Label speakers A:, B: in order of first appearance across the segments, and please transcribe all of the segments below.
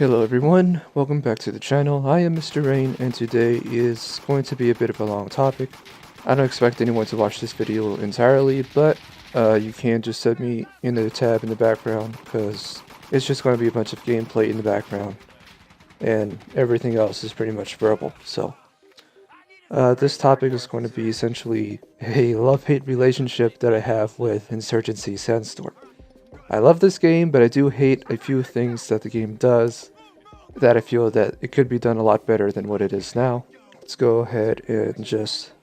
A: Hello everyone, welcome back to the channel. I am Mr. Rain and today is going to be a bit of a long topic. I don't expect anyone to watch this video entirely, but you can just set me in the tab in the background because it's just going to be a bunch of gameplay in the background and everything else is pretty much verbal. So this topic is going to be essentially a love-hate relationship that I have with Insurgency Sandstorm. I love this game, but I do hate a few things that the game does that I feel that it could be done a lot better than what it is now. Let's go ahead and just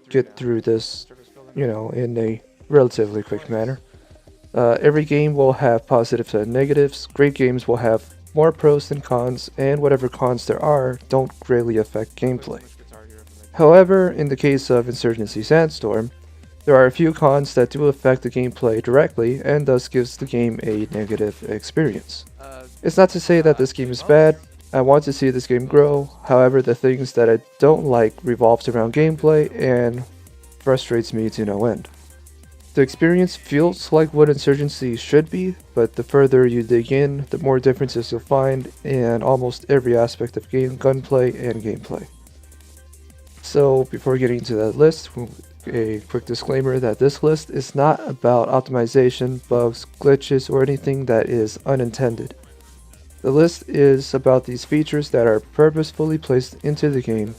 A: get through this, in a relatively quick manner. Every game will have positives and negatives. Great games will have more pros than cons, and whatever cons there are don't greatly affect gameplay. However, in the case of Insurgency Sandstorm, there are a few cons that do affect the gameplay directly and thus gives the game a negative experience. It's not to say that this game is bad. I want to see this game grow. However, the things that I don't like revolves around gameplay and frustrates me to no end. The experience feels like what Insurgency should be, but the further you dig in, the more differences you'll find in almost every aspect of gunplay and gameplay. So before getting into that list, a quick disclaimer that this list is not about optimization, bugs, glitches, or anything that is unintended. The list is about these features that are purposefully placed into the game,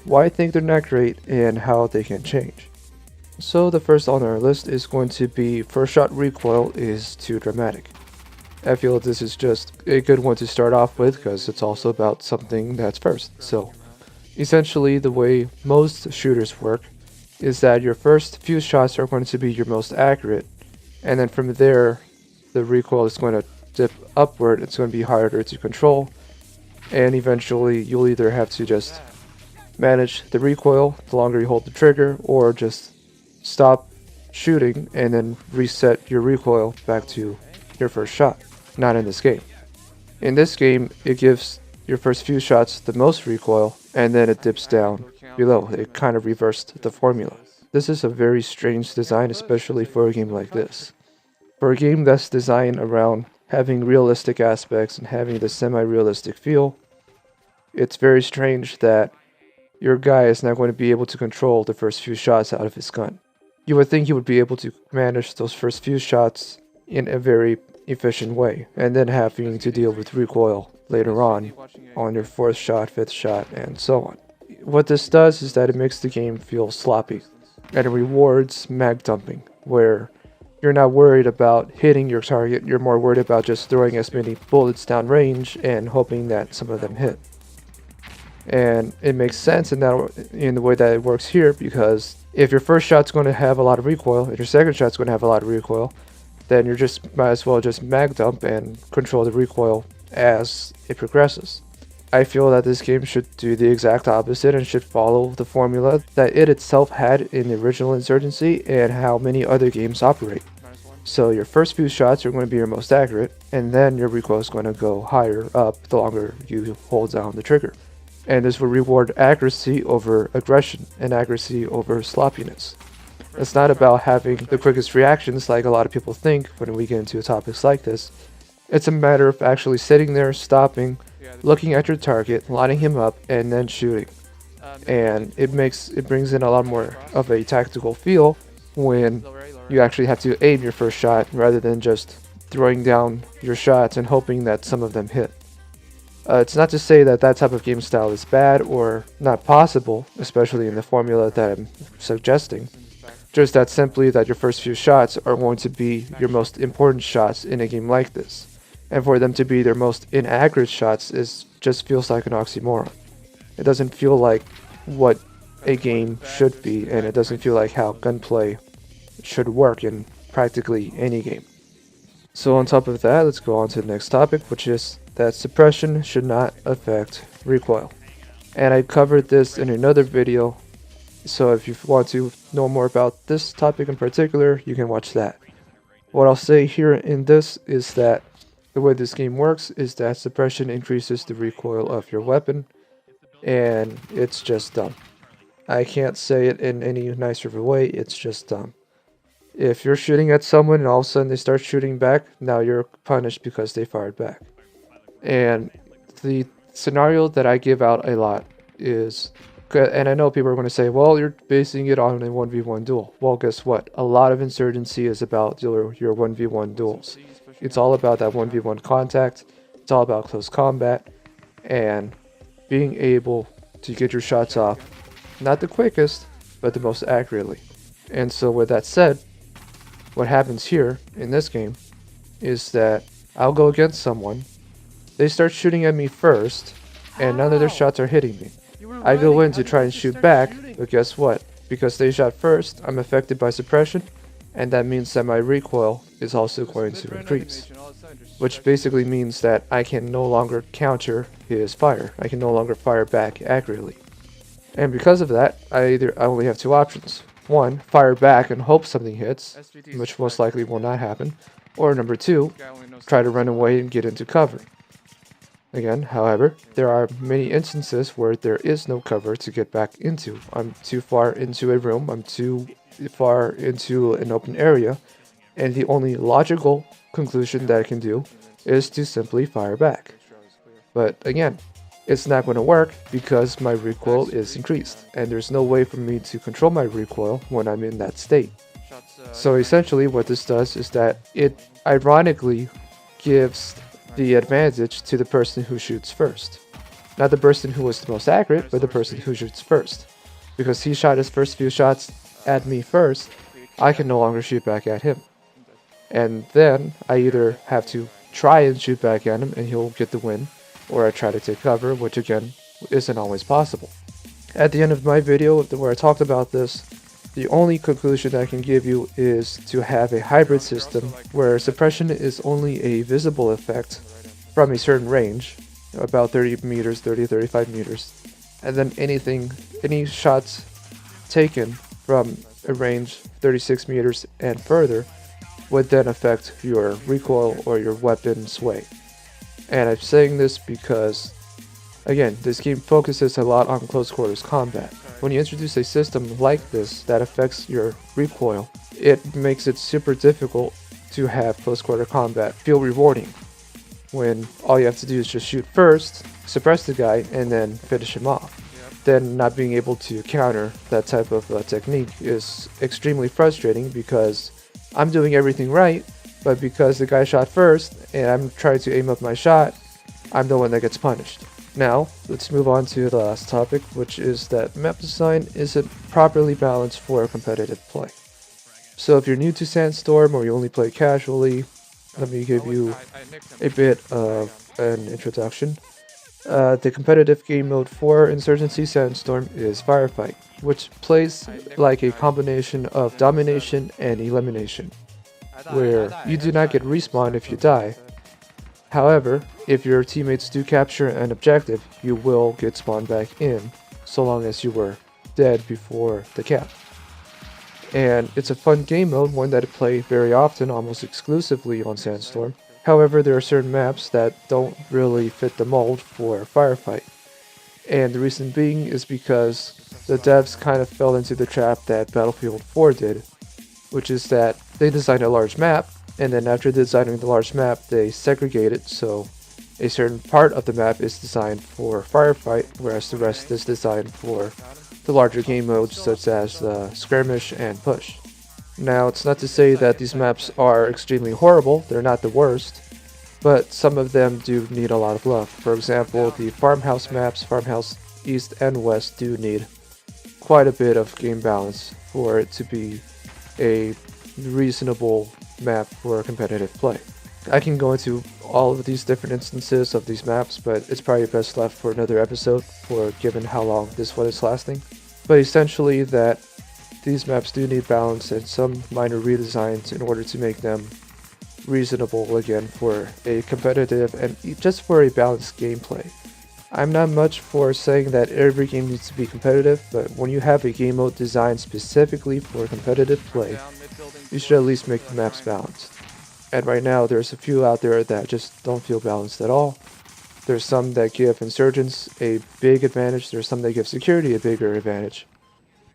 A: why I think they're not great, and how they can change. So the first on our list is going to be first shot recoil is too dramatic. I feel this is just a good one to start off with because it's also about something that's first. So essentially the way most shooters work is that your first few shots are going to be your most accurate, and then from there the recoil is going to dip upward. It's going to be harder to control, and eventually you'll either have to just manage the recoil the longer you hold the trigger, or just stop shooting and then reset your recoil back to your first shot. Not in this game. In this game, it gives your first few shots the most recoil, and then it dips down below. It kind of reversed the formula. This is a very strange design, especially for a game like this. For a game that's designed around having realistic aspects and having the semi-realistic feel, it's very strange that your guy is not going to be able to control the first few shots out of his gun. You would think he would be able to manage those first few shots in a very efficient way, and then having to deal with recoil later on your fourth shot, fifth shot, and so on. What this does is that it makes the game feel sloppy, and it rewards mag dumping, where you're not worried about hitting your target, you're more worried about just throwing as many bullets down range and hoping that some of them hit. And it makes sense in the way that it works here, because if your first shot's going to have a lot of recoil, and your second shot's going to have a lot of recoil, then you just might as well just mag dump and control the recoil as it progresses. I feel that this game should do the exact opposite and should follow the formula that it itself had in the original Insurgency and how many other games operate. So your first few shots are going to be your most accurate, and then your recoil is going to go higher up the longer you hold down the trigger. And this will reward accuracy over aggression and accuracy over sloppiness. It's not about having the quickest reactions like a lot of people think when we get into topics like this. It's a matter of actually sitting there, stopping, looking at your target, lining him up, and then shooting. And it brings in a lot more of a tactical feel when you actually have to aim your first shot rather than just throwing down your shots and hoping that some of them hit. It's not to say that that type of game style is bad or not possible, especially in the formula that I'm suggesting. Just that simply that your first few shots are going to be your most important shots in a game like this. And for them to be their most inaccurate shots just feels like an oxymoron. It doesn't feel like what a game should be, and it doesn't feel like how gunplay should work in practically any game. So on top of that, let's go on to the next topic, which is that suppression should not affect recoil. And I covered this in another video, so if you want to know more about this topic in particular, you can watch that. What I'll say here in this is that the way this game works is that suppression increases the recoil of your weapon, and it's just dumb. I can't say it in any nicer of a way, it's just dumb. If you're shooting at someone and all of a sudden they start shooting back, now you're punished because they fired back. And the scenario that I give out a lot is, and I know people are going to say, well, you're basing it on a 1v1 duel. Well, guess what? A lot of Insurgency is about your 1v1 duels. It's all about that 1v1 contact. It's all about close combat and being able to get your shots off, not the quickest, but the most accurately. And so with that said, what happens here in this game is that I'll go against someone, they start shooting at me first, and none of their shots are hitting me. I go in to try and shoot back, but guess what? Because they shot first, I'm affected by suppression, and that means that my recoil is also going to increase. Which basically means that I can no longer counter his fire. I can no longer fire back accurately. And because of that, I only have two options. One, fire back and hope something hits, which most likely will not happen. Or number two, try to run away and get into cover. Again, however, there are many instances where there is no cover to get back into. I'm too far into a room, I'm too far into an open area, and the only logical conclusion that I can do is to simply fire back. But again, it's not going to work because my recoil is increased, and there's no way for me to control my recoil when I'm in that state. So essentially what this does is that it ironically gives the advantage to the person who shoots first. Not the person who was the most accurate, but the person who shoots first. Because he shot his first few shots at me first, I can no longer shoot back at him. And then I either have to try and shoot back at him and he'll get the win, or I try to take cover, which again isn't always possible. At the end of my video where I talked about this, the only conclusion I can give you is to have a hybrid system where suppression is only a visible effect from a certain range, about 30 meters, 35 meters, and then any shots taken from a range 36 meters and further would then affect your recoil or your weapon sway. And I'm saying this because, again, this game focuses a lot on close quarters combat. When you introduce a system like this that affects your recoil, it makes it super difficult to have close quarter combat feel rewarding, when all you have to do is just shoot first, suppress the guy, and then finish him off. Then not being able to counter that type of technique is extremely frustrating because I'm doing everything right, but because the guy shot first and I'm trying to aim up my shot, I'm the one that gets punished. Now, let's move on to the last topic, which is that map design isn't properly balanced for competitive play. So if you're new to Sandstorm or you only play casually, let me give you a bit of an introduction. The competitive game mode for Insurgency Sandstorm is Firefight, which plays like a combination of domination and elimination, where you do not get respawn if you die. However, if your teammates do capture an objective, you will get spawned back in, so long as you were dead before the cap. And it's a fun game mode, one that I play very often, almost exclusively on Sandstorm. However, there are certain maps that don't really fit the mold for a firefight. And the reason being is because the devs kind of fell into the trap that Battlefield 4 did, which is that they designed a large map, and then after designing the large map, they segregate it so a certain part of the map is designed for firefight, whereas the rest is designed for the larger game modes such as skirmish and push. Now, it's not to say that these maps are extremely horrible, they're not the worst, but some of them do need a lot of love. For example, the farmhouse maps, Farmhouse East and West, do need quite a bit of game balance for it to be a reasonable map for competitive play. I can go into all of these different instances of these maps, but it's probably best left for another episode, given how long this one is lasting. But essentially that these maps do need balance and some minor redesigns in order to make them reasonable again for a competitive and just for a balanced gameplay. I'm not much for saying that every game needs to be competitive, but when you have a game mode designed specifically for competitive play, you should at least make the maps balanced. And right now there's a few out there that just don't feel balanced at all. There's some that give insurgents a big advantage, there's some that give security a bigger advantage.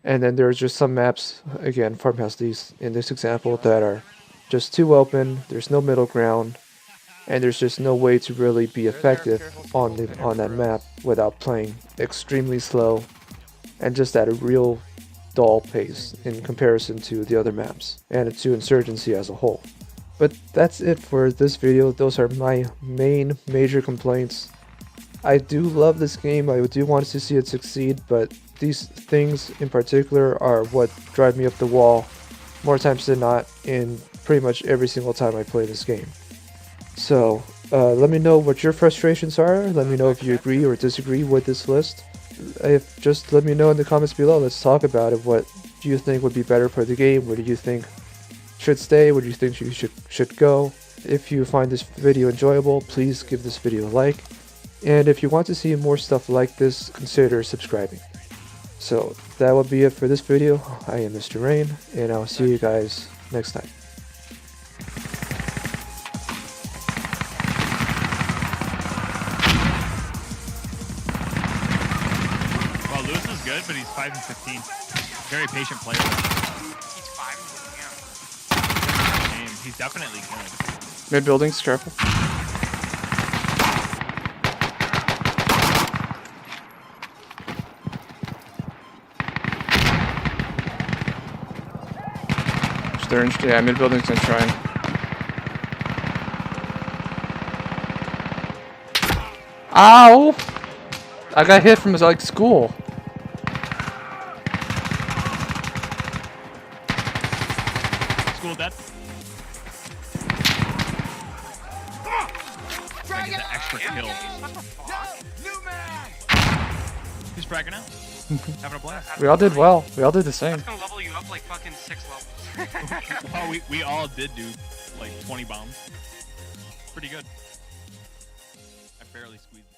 A: And then there's just some maps, again, Farmhouse East in this example, that are just too open, there's no middle ground, and there's just no way to really be effective on that map without playing extremely slow and just at a real dull pace in comparison to the other maps and to Insurgency as a whole. But that's it for this video. Those are my main major complaints. I do love this game, I do want to see it succeed, but these things in particular are what drive me up the wall more times than not in pretty much every single time I play this game. So let me know what your frustrations are, let me know if you agree or disagree with this list. Just let me know in the comments below, let's talk about it. What do you think would be better for the game? What do you think should stay? What do you think should go? If you find this video enjoyable, please give this video a like. And if you want to see more stuff like this, consider subscribing. So that will be it for this video. I am Mr. Rain, and I'll see you guys next time.
B: Well, Lewis is good, but he's 5 and 15. Very patient player. He's 5 and 15. He's definitely good.
A: Mid buildings, careful. Yeah, mid buildings and shrine. Ow! I got hit from like school.
B: School dead. Try to get the extra kill. Who's fragging out? Having a blast.
A: We all did well. We all did the same.
C: That's gonna level you up like fucking 6 levels.
B: Well, we all did do like 20 bombs. Pretty good. I barely squeezed.